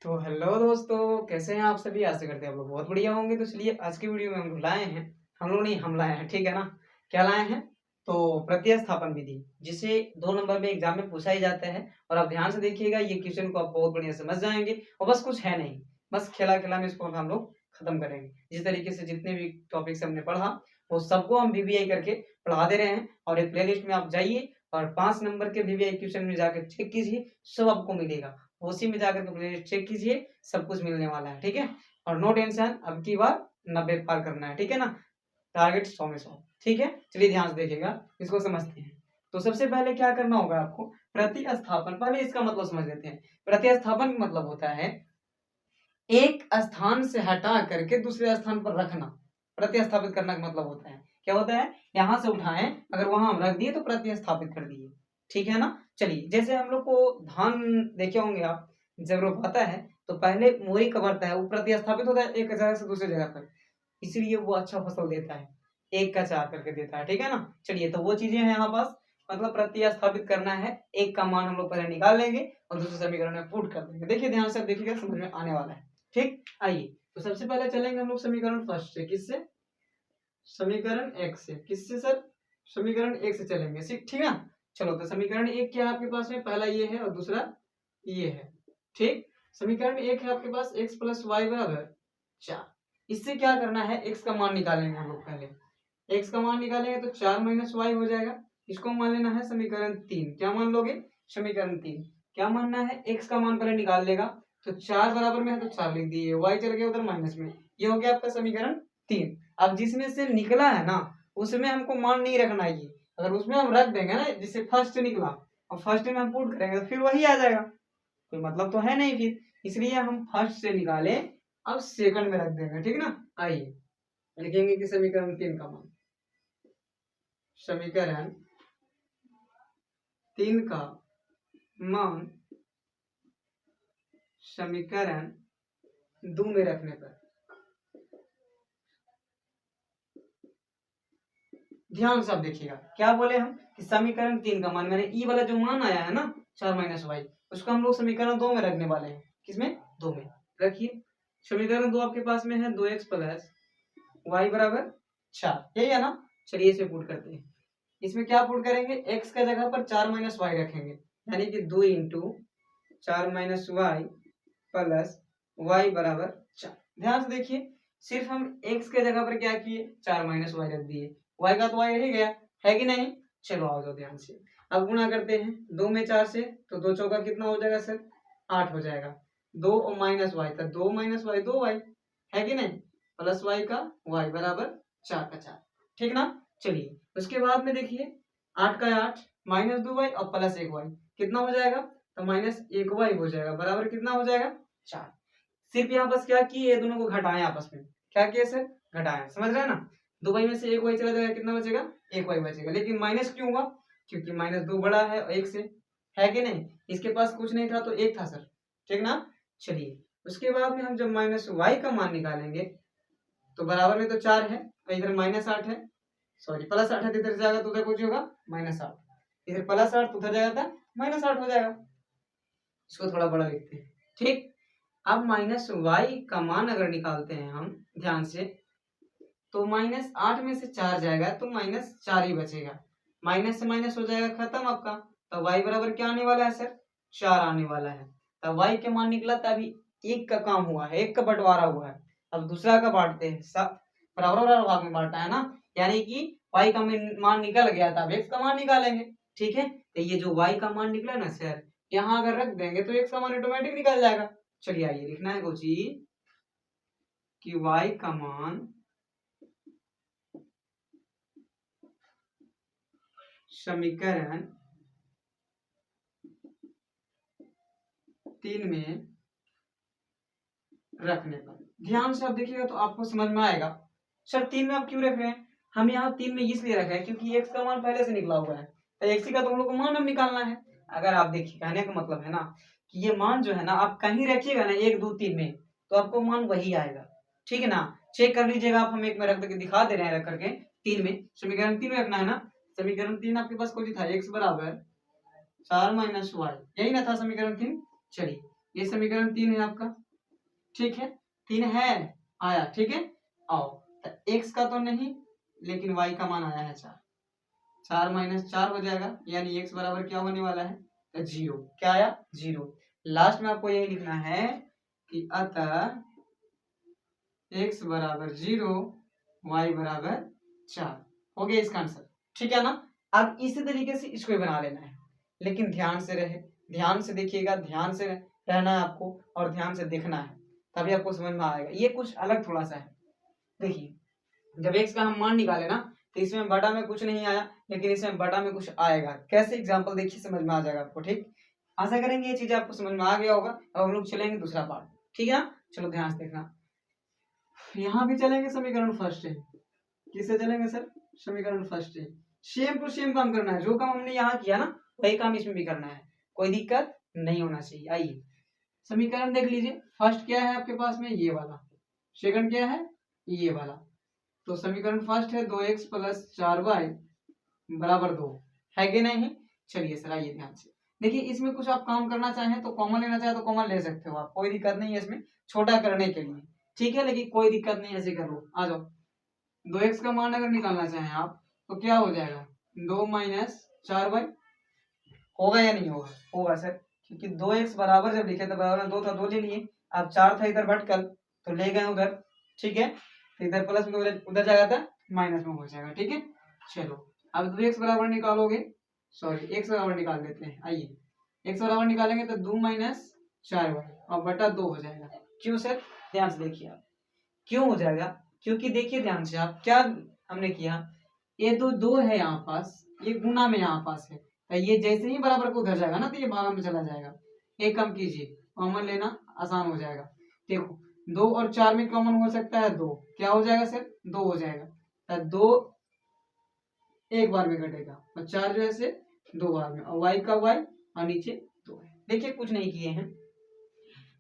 तो हेलो दोस्तों, कैसे हैं आप सभी? आशा करते हैं आप लोग बहुत बढ़िया होंगे। तो चलिए आज की वीडियो में हम लोग लाए हैं, हम लोग नहीं हम लाए हैं, ठीक है ना? क्या लाए हैं? तो प्रतिस्थापन विधि, जिसे 2 नंबर में एग्जाम में पूछा ही जाता है। और आप ध्यान से देखिएगा, ये क्वेश्चन को आप बहुत बढ़िया समझ जाएंगे। और बस कुछ है नहीं, बस खेला-खेला में इसको हम लोग खत्म करेंगे। जिस तरीके से जितने भी टॉपिक्स हमने पढ़ा, वो सबको हम वीवीआई करके पढ़ा दे रहे हैं। और एक प्लेलिस्ट में आप जाइए और 5 नंबर के वीवीआई क्वेश्चन में जाकर चेक कीजिए, सब आपको मिलेगा। उसी में जाकर के प्लेलिस्ट चेक कीजिए, सब कुछ मिलने वाला है, ठीक है? और नो टेंशन, अब की बार 90 पार करना है, ठीक है ना? टारगेट 100 में 100, ठीक है? चलिए ध्यान से देखिएगा, इसको समझते हैं। तो सबसे पहले क्या करना होगा आपको, प्रतिस्थापन, पहले इसका मतलब समझ लेते हैं। प्रतिस्थापन का मतलब होता है एक स्थान से हटा करके दूसरे स्थान पर रखना। प्रतिस्थापित करना का मतलब होता है, क्या होता है? यहाँ से उठाएं, अगर वहां हम रख दिए तो प्रतिस्थापित कर दिए, ठीक है ना? चलिए, जैसे हम लोग को धान देखे होंगे आप, जब रोपाता है तो पहले मोई कबरता है, वो प्रतिस्थापित होता है एक जगह से दूसरी जगह पर, इसीलिए वो अच्छा फसल देता है, एक का चार करके देता है, ठीक है ना? चलिए, तो वो चीजें हैं यहाँ पास, मतलब प्रतिस्थापित करना है। एक का मान हम लोग पहले निकाल लेंगे और दूसरे समीकरण में पुट कर देंगे। देखिए ध्यान से, देखिएगा समझ में आने वाला है, ठीक? आइए, तो सबसे पहले चलेंगे हम लोग समीकरण फर्स्ट से, किससे? समीकरण एक से। किससे सर? समीकरण एक से चलेंगे, ठीक है? चलो, तो समीकरण एक क्या है आपके पास में? पहला ये है और दूसरा ये है, ठीक? समीकरण एक है आपके पास x प्लस वाई बराबर 4। इससे क्या करना है, x का मान निकालेंगे हम लोग पहले। x का मान निकालेंगे तो 4 माइनस वाई हो जाएगा। इसको मान लेना है समीकरण 3। क्या मान लोगे? समीकरण 3। क्या मानना है? x का मान पहले निकाल लेगा, तो 4 बराबर में है तो 4 लिख दिए, y चल गया उधर माइनस में। ये हो गया आपका समीकरण 3। अब जिसमें से निकला है ना, उसमें हमको मान नहीं रखना है। अगर उसमें हम रख देंगे ना, जिससे फर्स्ट निकला और फर्स्ट में हम पुट करेंगे तो फिर वही आ जाएगा, कोई मतलब तो है नहीं फिर, इसलिए हम फर्स्ट से निकाले, अब सेकंड में रख देंगे, ठीक ना? आइए लिखेंगे कि समीकरण 3 का मान, समीकरण 3 का मान समीकरण 2 में रखने पर, ध्यान से आप देखिएगा, क्या बोले हम कि समीकरण 3 का मान, मैंने ई वाला जो मान आया है ना 4 माइनस वाई, उसको हम लोग समीकरण 2 में रखने वाले हैं। किसमें? 2 में रखिए। समीकरण 2 आपके पास में है 2x प्लस वाई बराबर 4, यही है ना? चलिए इसे पुट करते हैं। इसमें क्या पुट करेंगे? x का जगह पर 4 माइनस वाई रखेंगे, यानी कि 2 into 4 minus y plus y बराबर 4। ध्यान से देखिए, सिर्फ हम x के जगह पर क्या किए? 4 माइनस वाई रख दिए, y का तो y रह गया, है कि नहीं? चलो आओ जाओ ध्यान से, अब गुणा करते हैं 2 में 4 से, तो 2 चौका कितना हो जाएगा सर? 8 हो जाएगा। 2 और माइनस वाई था, 2 माइनस वाई 2 वाई, है कि नहीं? प्लस वाई का y बराबर 4 का 4, ठीक ना? चलिए, उसके बाद में देखिए 8 का 8 माइनस 2 वाई और प्लस 1 वाई, कितना हो जाएगा? तो माइनस 1 वाई हो जाएगा, बराबर कितना हो जाएगा? 4। सिर्फ यहाँ बस क्या किए, ये दोनों को घटाएं आपस में। क्या किए सर? घटाएं, समझ रहे हैं ना? 2 वाई में से 1 वाई चला जाएगा, कितना बचेगा? 1 वाई बचेगा। लेकिन माइनस क्यों हुआ? क्योंकि माइनस 2 बड़ा है 1 से, है कि नहीं? इसके पास कुछ नहीं था तो 1 था सर, ठीक ना? चलिए, उसके बाद में हम जब माइनस वाई का मान निकालेंगे तो बराबर में तो 4 है और इधर माइनस 8 है, सॉरी प्लस 8 है, तो इधर जाएगा तो उधर कुछ होगा माइनस 8, इधर प्लस 8 तो उधर जाएगा था माइनस 8 हो जाएगा। इसको थोड़ा बड़ा लिखते हैं, ठीक? अब माइनस वाई का मान अगर निकालते हैं हम ध्यान से, तो माइनस 8 में से 4 जाएगा तो माइनस 4 ही बचेगा, माइनस से माइनस हो जाएगा खत्म आपका। तो वाई बराबर क्या आने वाला है सर? 4 आने वाला है। तब वाई के मान निकला, तभी एक का काम हुआ है, एक का बंटवारा हुआ है। अब दूसरा का बांटते हैं, सब बराबर बराबर भाग में बांटा है ना, यानी कि वाई का मान निकल गया था, अब एक्स का मान निकालेंगे, ठीक है? तो ये जो वाई का मान निकला ना सर, यहाँ अगर रख देंगे तो एक्स का मान ऑटोमेटिक निकल जाएगा। चलिए आइए लिखना है कुछ कि y का मान समीकरण 3 में रखने पर, ध्यान से आप देखिएगा तो आपको समझ में आएगा। सर 3 में आप क्यों रख रहे हैं? हम यहाँ 3 में इसलिए रखे हैं क्योंकि x का मान पहले से निकला हुआ है, तो x का तो हम लोग को मान अब निकालना है। अगर आप देखिए, कहने का मतलब है ना कि ये मान जो है ना, आप कहीं रखिएगा ना 1 2 3 में, तो आपको मान वही आएगा, ठीक है ना? चेक कर लीजिएगा आप, हम एक में रख करके दिखा दे रहे हैं, रख करके 3 में, समीकरण 3 में रखना है ना। समीकरण 3 आपके पास कुछ था, x बराबर 4 माइनस वाई, यही ना था समीकरण 3? चलिए, ये समीकरण 3 है आपका, ठीक है, 3 है आया, ठीक है। आओ तो x का तो नहीं, लेकिन y का मान आया है 4, 4 माइनस 4 हो जाएगा, यानी x बराबर क्या होने वाला है, तो 0। क्या आया, 0। लास्ट में आपको यही लिखना है कि अतः x बराबर 0, y बराबर 4। हो गया इसका आंसर, ठीक है ना। अब इसी तरीके से इसको भी बना लेना है, लेकिन ध्यान से रहे, ध्यान से देखिएगा, ध्यान से रहना है आपको और ध्यान से देखना है, तभी आपको समझ में आएगा। ये कुछ अलग थोड़ा सा है। देखिए, जब x का हम मान निकाले ना, तो इसमें बटा में कुछ नहीं आया, लेकिन इसमें बटा में कुछ आएगा। कैसे, एग्जांपल देखिए, समझ में आ जाएगा आपको, ठीक। आशा करेंगे ये चीज आपको समझ में आ गया होगा। अब हम लोग चलेंगे दूसरा पार्ट, ठीक है ना। चलो ध्यान से देखना, यहाँ भी चलेंगे समीकरण फर्स्ट है। किससे चलेंगे सर, समीकरण फर्स्ट है। सेम टू सेम काम करना है, जो काम हमने यहाँ किया ना वही काम इसमें भी करना है, कोई दिक्कत नहीं होना चाहिए। आइए समीकरण देख लीजिए, फर्स्ट क्या है आपके पास में, ये वाला। सेकंड क्या है, ये वाला। तो समीकरण फर्स्ट है 2x प्लस 4y बराबर 2, है कि नहीं। चलिए सर आइए ध्यान से देखिए, इसमें कुछ आप काम करना चाहें तो कॉमन लेना चाहे तो कॉमन ले सकते हो आप, कोई दिक्कत नहीं है इसमें, छोटा करने के लिए, ठीक है। लेकिन कोई दिक्कत नहीं, ऐसे कर लो, आ जाओ। 2x का मान अगर निकालना चाहें आप तो क्या हो जाएगा, 2 माइनस 4y, होगा या नहीं होगा, होगा सर, क्योंकि 2x बराबर जब लिखे तो बराबर में 2 था, 2 ले लिए। अब 4 था इधर भटकल तो ले गए उधर, ठीक है। तो इधर प्लस में उधर जाएगा था माइनस में हो जाएगा, ठीक है। चलो अब 2x बराबर निकालोगे, सॉरी x बराबर निकाल लेते हैं। आइए x बराबर निकालेंगे तो 2 माइनस 4y और बटा 2 हो जाएगा। क्यों सर, ध्यान से देखिए आप, क्यों हो जाएगा, क्योंकि देखिए ध्यान से आप, क्या हमने किया, ये तो 2 है यहाँ पास, ये गुना में यहाँ पास है, तो ये जैसे ही बराबर को उधर जाएगा ना तो ये भागा में चला जाएगा। एक कम कीजिए, कॉमन लेना आसान हो जाएगा। देखो 2 और 4 में कॉमन हो सकता है 2, क्या हो जाएगा सर, 2 हो जाएगा। तो 2 एक बार में कटेगा और 4 जो है से 2 बार में, और y का y और नीचे 2 है। देखिए कुछ नहीं किए हैं,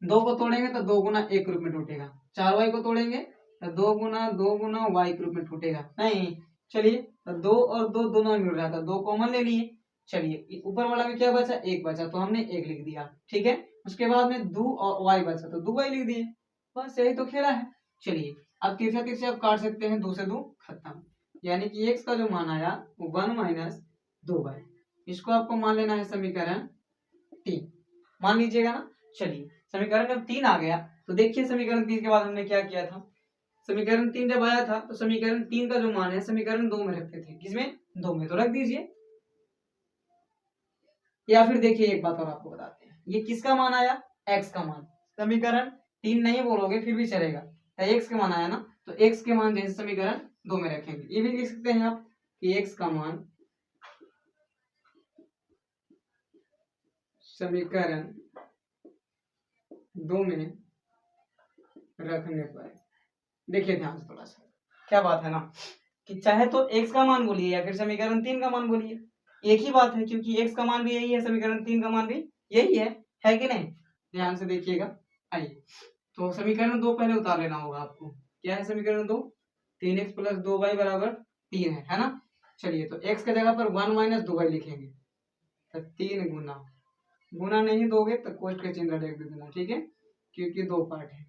2 को तोड़ेंगे तो 2 गुना 1 रूप में टूटेगा, 4y को तोड़ेंगे तो 2 गुना y के रूप में टूटेगा नहीं। चलिए तो 2 और 2 दोनों मिल रहा था, 2 कॉमन ले लिए। चलिए ऊपर वाला में क्या बचा, 1 बचा, तो हमने 1 लिख दिया, ठीक है। उसके बाद में 2 और y बचा तो 2y लिख दिए, बस यही तो खेला है। चलिए अब तीसरा तीसरे आप काट सकते हैं, 2 से 2 खत्म, यानी कि x का जो मान आया वो 1 माइनस 2y, इसको आपको मान लेना है समीकरण 3, मान लीजिएगा ना। चलिए समीकरण जब 3 आ गया तो देखिए समीकरण 3 के बाद हमने क्या किया था, समीकरण 3 जब आया था तो समीकरण 3 का जो मान है समीकरण 2 में रखते थे, किसमें, 2 में, तो रख दीजिए। या फिर देखिए एक बात और आपको बताते हैं, ये किसका मान आया, x का मान, समीकरण 3 नहीं बोलोगे फिर भी चलेगा, तो x का मान आया ना, तो x के मान जैसे समीकरण 2 में रखेंगे। ये भी लिख सकते हैं आप कि x का मान समीकरण 2 में रखने पर, देखिए ध्यान से थोड़ा सा, क्या बात है ना, कि चाहे तो x का मान बोलिए या फिर समीकरण 3 का मान बोलिए, एक ही बात है, क्योंकि x का मान भी यही है, समीकरण 3 का मान भी यही है कि नहीं। ध्यान से देखिएगा। आइए तो समीकरण 2 पहले उतार लेना होगा आपको, क्या है समीकरण 2, 3x प्लस 2y बराबर 3 है ना। चलिए तो x के जगह पर 1 माइनस 2y लिखेंगे, तो 3 गुना नहीं दोगे तो कोष्ट का चिन्ह रख देना, ठीक है, क्योंकि 2 पार्ट है,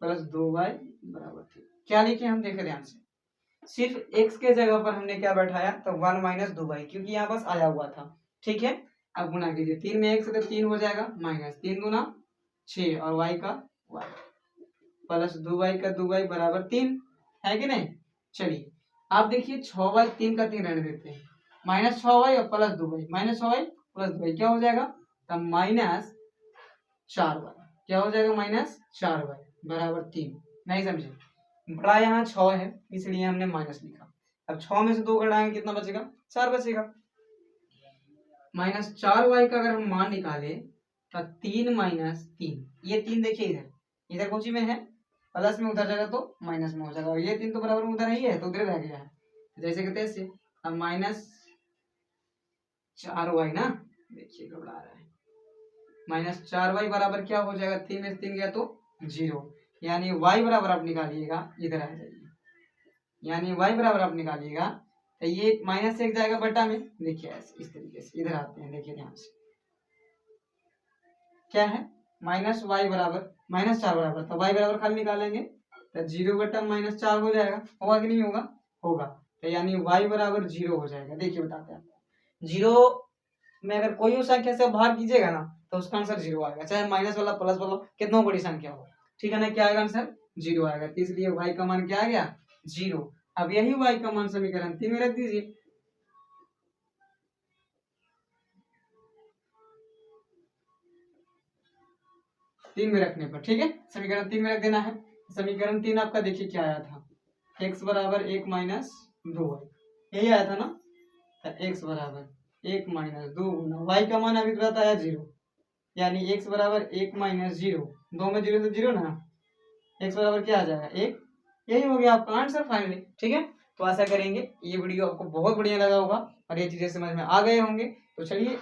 प्लस 2y बराबर 3। क्या लिखे हम देखें ध्यान से, सिर्फ x के जगह पर हमने क्या बैठाया, तो 1 माइनस 2y, क्योंकि यहाँ बस आया हुआ था, ठीक है। अब गुना कीजिए, 3 में 1 से तो 3 हो जाएगा, माइनस 3 गुना 6 और y का y, प्लस 2y का 2y बराबर 3, है कि नहीं। चलिए आप देखिए 6y 3 का 3 रहने देते हैं, माइनस 6y और plus 2y, minus 6y plus 2y क्या हो जाएगा, तब माइनस 4y, क्या हो जाएगा, माइनस 4y बराबर 3। नहीं समझे, बड़ा यहाँ 6 है इसलिए हमने माइनस लिखा। अब 6 में से 2 घटाएंगे कितना बचेगा, 4 बचेगा। माइनस 4y का अगर हम मान निकाले तो 3 माइनस 3, ये 3 देखिए इधर, इधर कौन सी में है, प्लस में, उधर जाएगा तो माइनस में हो जाएगा, और ये 3 तो बराबर में उधर ही है तो उधर रह गया है, जैसे कहते हैं। अब माइनस 4y ना, देखिए घबरा रहा है, माइनस 4y बराबर क्या हो जाएगा, 3 में से 3 गया तो 0, यानी y बराबर आप निकालिएगा, इधर आ जाइए, यानी y बराबर आप निकालिएगा तो ये माइनस से एक जाएगा बटा में, देखिए ऐसे इस तरीके से इधर आते हैं, देखिए ध्यान से क्या है, माइनस वाई बराबर -4 बराबर, तो वाई बराबर खाली निकालेंगे तो 0/-4 हो जाएगा, होगा कि नहीं होगा? होगा। तो यानी वाई बराबर 0 हो जाएगा। देखिए बताते हैं आपको, 0 में अगर कोई भी संख्या से भाग कीजिएगा ना तो उसका आंसर 0 आएगा, चाहे माइनस वाला प्लस वाला कितना बड़ी संख्या हो, ठीक है ना? क्या आएगा आंसर? 0 आएगा। तो इसलिए वाई का मान क्या आ गया? 0। अब यही वाई का मान समीकरण 3 में रख दीजिए। तीन में रखने पर, ठीक है, समीकरण 3 में रख देना है। समीकरण 3 आपका देखिए क्या आया था, x बराबर 1 माइनस 2, यही आया था ना? x बराबर 1 माइनस 2 गुना y का मान अभी तो बताया 0, यानी x बराबर 1 माइनस 0, 2 में 0 तो 0 ना, x बराबर क्या आ जाएगा? 1। यही हो गया आपका आंसर फाइनली, ठीक है। तो आशा करेंगे ये वीडियो आपको बहुत बढ़िया लगा होगा और ये चीजें समझ में आ गए होंगे। तो चलिए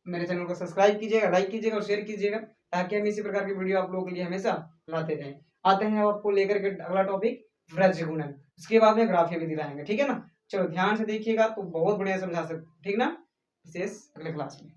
मेरे चैनल को सब्सक्राइब कीजिएगा, लाइक कीजिएगा और शेयर कीजिएगा, ताकि हम इसी प्रकार की वीडियो आप लोगों के लिए हमेशा लाते रहें। आते हैं अब आपको लेकर के अगला टॉपिक वृज्ज गुणन, उसके बाद में ग्राफिया विधि लाएंगे, ठीक है ना? चलो ध्यान से देखिएगा तो बहुत बढ़िया समझा सकते, ठीक ना? विशेष अगले क्लास में।